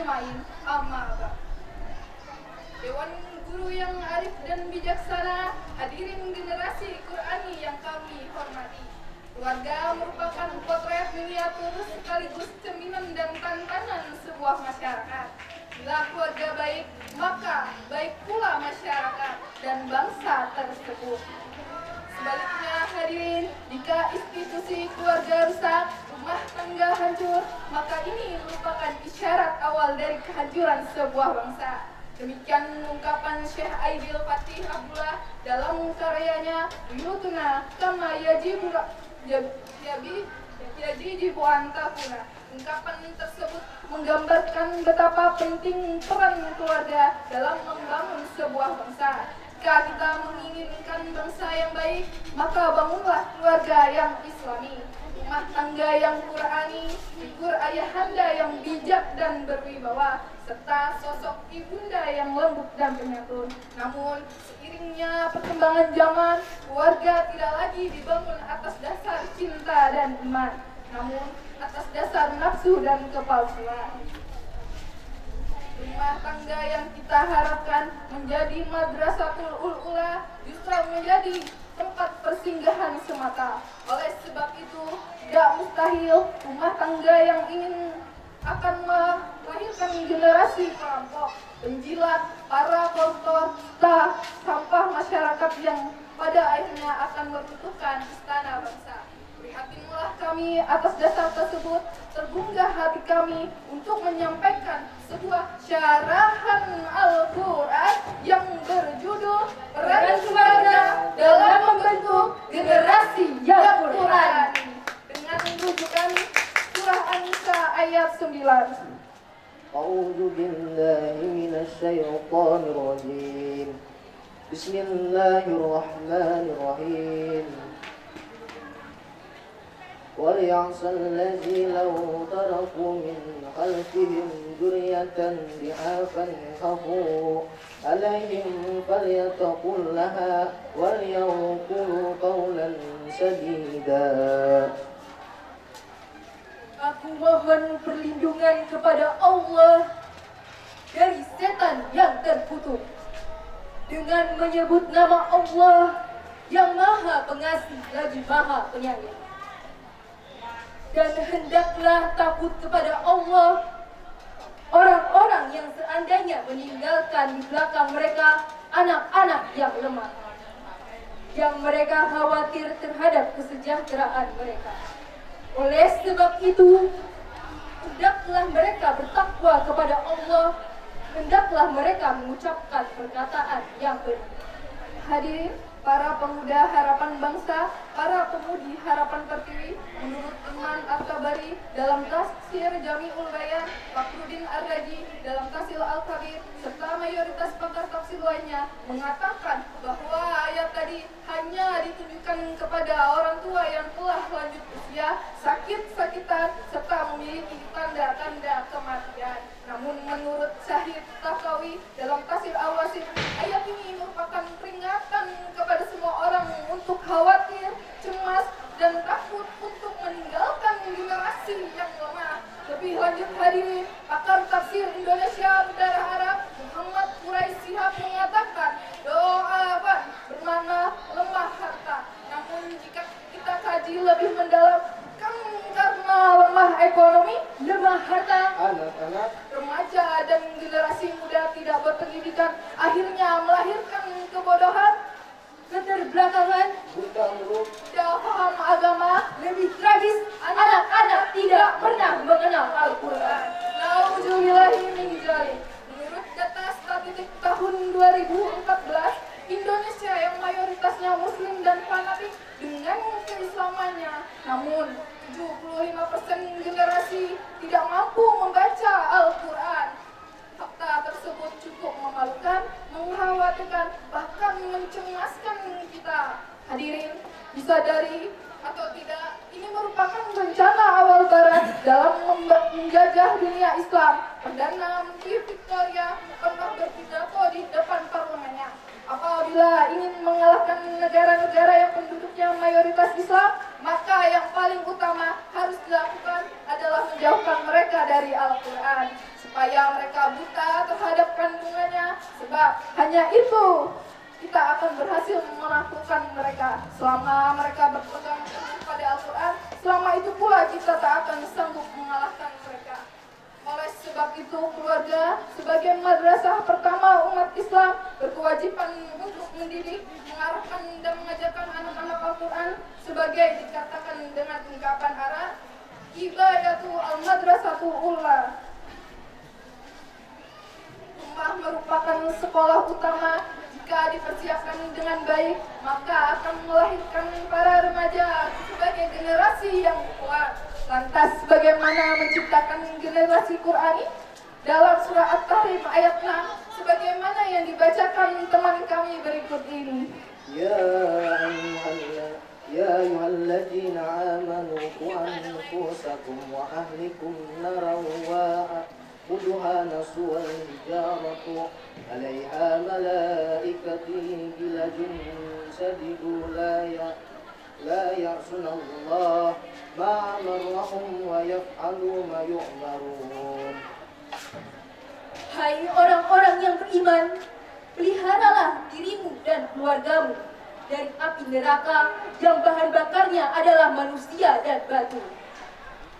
ajmain. Amma ba'd. Dewan Guru yang arif dan bijaksana, hadirin generasi Qur'ani yang kami hormati. Keluarga merupakan potret miniatur sekaligus cerminan dan tantangan sebuah masyarakat. Bila keluarga baik, maka baik pula masyarakat dan bangsa tersebut. Sebaliknya hadirin, jika institusi keluarga rusak, rumah tangga hancur, maka ini merupakan isyarat awal dari kehancuran sebuah bangsa. Demikian ungkapan Syekh Aidil Fatih Abdullah dalam karyanya Buyutuna Kama Yajibu an Takuna. Ungkapan tersebut menggambarkan betapa penting peran keluarga dalam membangun sebuah bangsa. Jika kita menginginkan bangsa yang baik, maka bangunlah keluarga yang Islami, rumah tangga yang Qur'ani, figur ayahanda yang bijak dan berwibawa, serta sosok ibunda yang lembut dan penyantun. Namun, seiringnya perkembangan zaman, keluarga tidak lagi dibangun atas dasar cinta dan iman, namun atas dasar nafsu dan kepalsuan. Rumah tangga yang kita harapkan menjadi madrasatul ula justru menjadi tempat persinggahan semata. Oleh sebab itu, tidak mustahil rumah tangga yang ingin akan melahirkan generasi perampok, penjilat, para koruptor, sampah masyarakat yang pada akhirnya akan meruntuhkan istana bangsa. Prihatinlah kami atas dasar tersebut, tergugah hati kami untuk menyampaikan sebuah syarahan Al-Quran yang berjudul Peran Keluarga dalam Membentuk Generasi yang Qur'ani, dengan rujukan surah An-Nisa ayat 9. A'udzu billahi minasy syaithanir rajim. Bismillahirrahmanirrahim. وليعصى الذي لو تركوا من خلفهم ذرية ضعافا خافوا عليهم فليتقوا الله وليقولوا قولا سديدا. Aku mohon perlindungan kepada Allah dari setan yang terkutuk dengan menyebut nama Allah yang Maha Pengasih lagi Maha Penyayang. Dan hendaklah takut kepada Allah orang-orang yang seandainya meninggalkan di belakang mereka anak-anak yang lemah, yang mereka khawatir terhadap kesejahteraan mereka. Oleh sebab itu, hendaklah mereka bertakwa kepada Allah, hendaklah mereka mengucapkan perkataan yang benar. Hadirin, para pemuda harapan bangsa, para pemudi harapan pertiwi, menurut Iman Al-Kabari dalam tafsir Jami'ul Bayan, Fakhruddin Ar-Razi dalam Tafsir Al-Kabir, serta mayoritas pakar tafsir lainnya mengatakan bahwa ayat tadi hanya ditujukan kepada orang tua yang telah lanjut usia, sakit-sakitan, serta memiliki tanda-tanda kematian. Namun menurut Syahid Tafkawi dalam Tafsir Al-Wasit, ayat ini merupakan peringatan kepada semua orang untuk khawatir, cemas, dan takut untuk meninggalkan generasi yang lemah. Lebih lanjut hadirin, pakar tafsir Indonesia berdarah Arab Muhammad Quraisy Shihab mengatakan doa bermakna lemah harta. Namun jika kita kaji lebih mendalam, karena lemah ekonomi, lemah harta, Anak-anak, remaja dan generasi muda tidak berpendidikan, akhirnya melahirkan kebodohan, keterbelakangan, buta huruf, tidak paham agama. Lebih tragis, anak-anak tidak pernah mengenal Al-Quran. Nauzubillahi min dzalik. Menurut data statistik tahun 2014, Indonesia yang mayoritasnya muslim dan fanatik dengan keislamannya, namun 75% generasi tidak mampu membaca Al-Quran. Fakta tersebut cukup memalukan, mengkhawatirkan, bahkan mencemaskan kita. Hadirin, disadari atau tidak, ini merupakan bencana awal Barat dalam menjajah dunia Islam. Perdana Menteri Victoria pernah berpidato di depan parlemennya. Apabila ingin mengalahkan negara-negara yang penduduknya mayoritas Islam, maka yang paling utama harus dilakukan adalah menjauhkan mereka dari Al-Quran. supaya mereka buta terhadap kandungannya, sebab hanya itu kita akan berhasil menaklukkan mereka. Selama mereka berpegang teguh pada Al-Quran, selama itu pula kita tak akan sanggup mengalahkan mereka. Oleh sebab itu, keluarga sebagai madrasah pertama umat Islam berkewajiban untuk mendidik, mengarahkan dan mengajarkan anak-anak Al-Quran sebagai dikatakan dengan ungkapan Arab, ibadatu al-madrasatu ula. Rumah merupakan sekolah utama. Jika dipersiapkan dengan baik, maka akan melahirkan para remaja sebagai generasi yang kuat. Lantas bagaimana menciptakan generasi Qurani? Dalam surah At-Tahrim ayat 6, sebagaimana yang dibacakan teman kami berikut ini. يا أيها الذين آمنوا قوا أنفسكم وأهلكم نارا وقودها الناس والحجارة عليها ملائكة غلاظ شديد لا يعصون الله ما أمرهم ويفعلون ما يؤمرون. Hai orang-orang yang beriman, peliharalah dirimu dan keluargamu dari api neraka yang bahan bakarnya adalah manusia dan batu.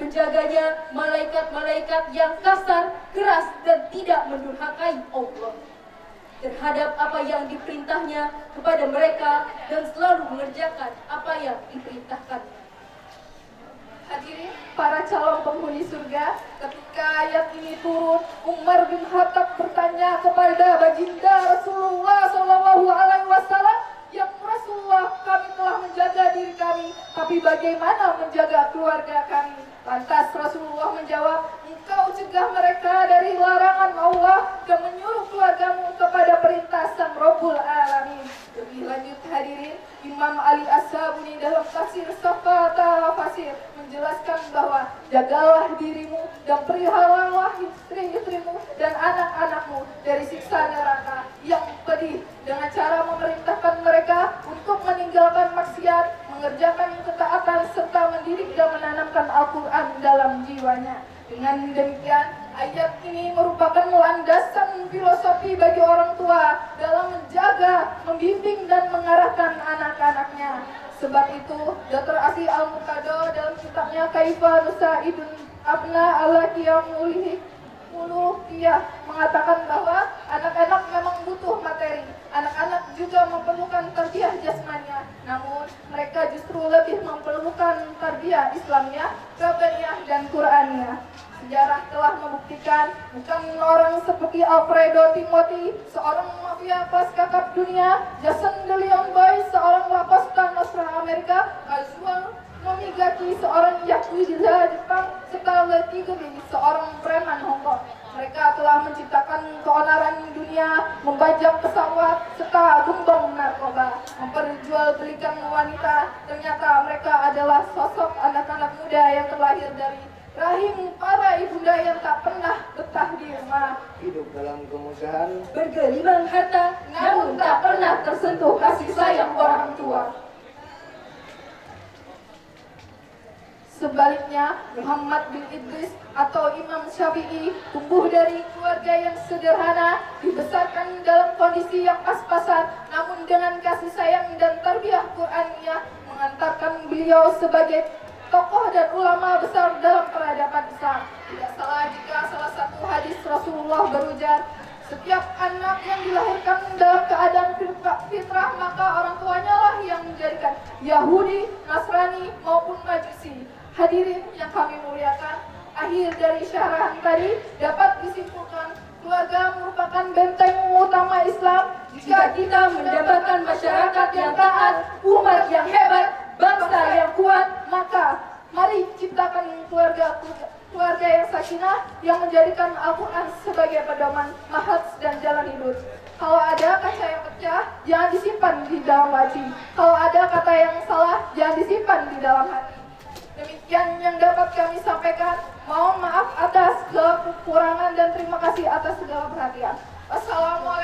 Penjaganya malaikat-malaikat yang kasar, keras dan tidak mendurhakai Allah terhadap apa yang diperintahnya kepada mereka dan selalu mengerjakan apa yang diperintahkannya. Hadirin para calon penghuni surga, ketika ayat ini turun, Umar bin Khattab bertanya kepada baginda Rasulullah SAW, "Ya Rasulullah, kami telah menjaga diri kami, tapi bagaimana menjaga keluarga kami?" Lantas Rasulullah menjawab, "Engkau cegah mereka dari larangan Allah dan menyuruh keluargamu kepada perintah Sang Rabbul Alamin." Lebih lanjut hadirin, Imam Ali As-Sabuni dalam tafsir Safata Fasir menjelaskan bahwa jagalah dirimu dan peliharalah istri-istrimu dan anak-anakmu dari siksa neraka yang pedih dengan cara memerintahkan mereka untuk meninggalkan maksiat, mengerjakan ketaatan serta mendidik dan menanamkan Al-Quran dalam jiwanya. Dengan demikian, ayat ini merupakan landasan filosofi bagi orang tua dalam menjaga, membimbing dan mengarahkan anak-anaknya. Sebab itu, Dr. Asy Al-Murtado dalam kitabnya Kaifa Nusaidun Abna ala Qiyamul Uluhiyah mengatakan bahwa anak-anak memang butuh materi. Anak-anak juga memerlukan tarbiyah jasmania. Namun, mereka justru lebih memerlukan tarbiyah Islamiyah, Rabbaniyah dan Qur'aniyah. Sejarah telah membuktikan bukan orang seperti Alfredo Timothy, seorang mafia kelas kakap dunia, Jason de Leon Boy, seorang Lacosta Nostra Amerika, Kazuo Momigaki, seorang Yakuza Jepang, serta Letigubi, seorang preman Hong Kong. Mereka telah menciptakan keonaran dunia, membajak pesawat, serta gembong narkoba, memperjualbelikan wanita. Ternyata mereka adalah sosok anak-anak muda yang terlahir dari rahim para ibunda yang tak pernah betah di rumah, hidup dalam kemudahan, bergelimang harta, namun tak pernah tersentuh kasih sayang orang tua. Sebaliknya, Muhammad bin Idris atau Imam Syafi'i tumbuh dari keluarga yang sederhana, dibesarkan dalam kondisi yang pas-pasan, namun dengan kasih sayang dan tarbiyah Qur'aniyah mengantarkan beliau sebagai tokoh dan ulama besar dalam peradaban Islam. Tidak salah jika salah satu hadis Rasulullah berujar, setiap anak yang dilahirkan dalam keadaan fitrah, maka orang tuanya lah yang menjadikan Yahudi, Nasrani maupun Majusi. Hadirin yang kami muliakan, akhir dari syarahan tadi dapat disimpulkan keluarga merupakan benteng utama Islam. Jika kita mendapatkan masyarakat yang taat, umat yang hebat, bangsa yang kuat, maka mari ciptakan keluarga yang sakinah yang menjadikan Al-Quran sebagai pedoman, mahats dan jalan hidup. Kalau ada kaca yang pecah, jangan disimpan di dalam laci. Kalau ada kata yang salah, jangan disimpan di dalam hati. Demikian yang dapat kami sampaikan. Mohon maaf atas segala kekurangan dan terima kasih atas segala perhatian. Wassalamualaikum.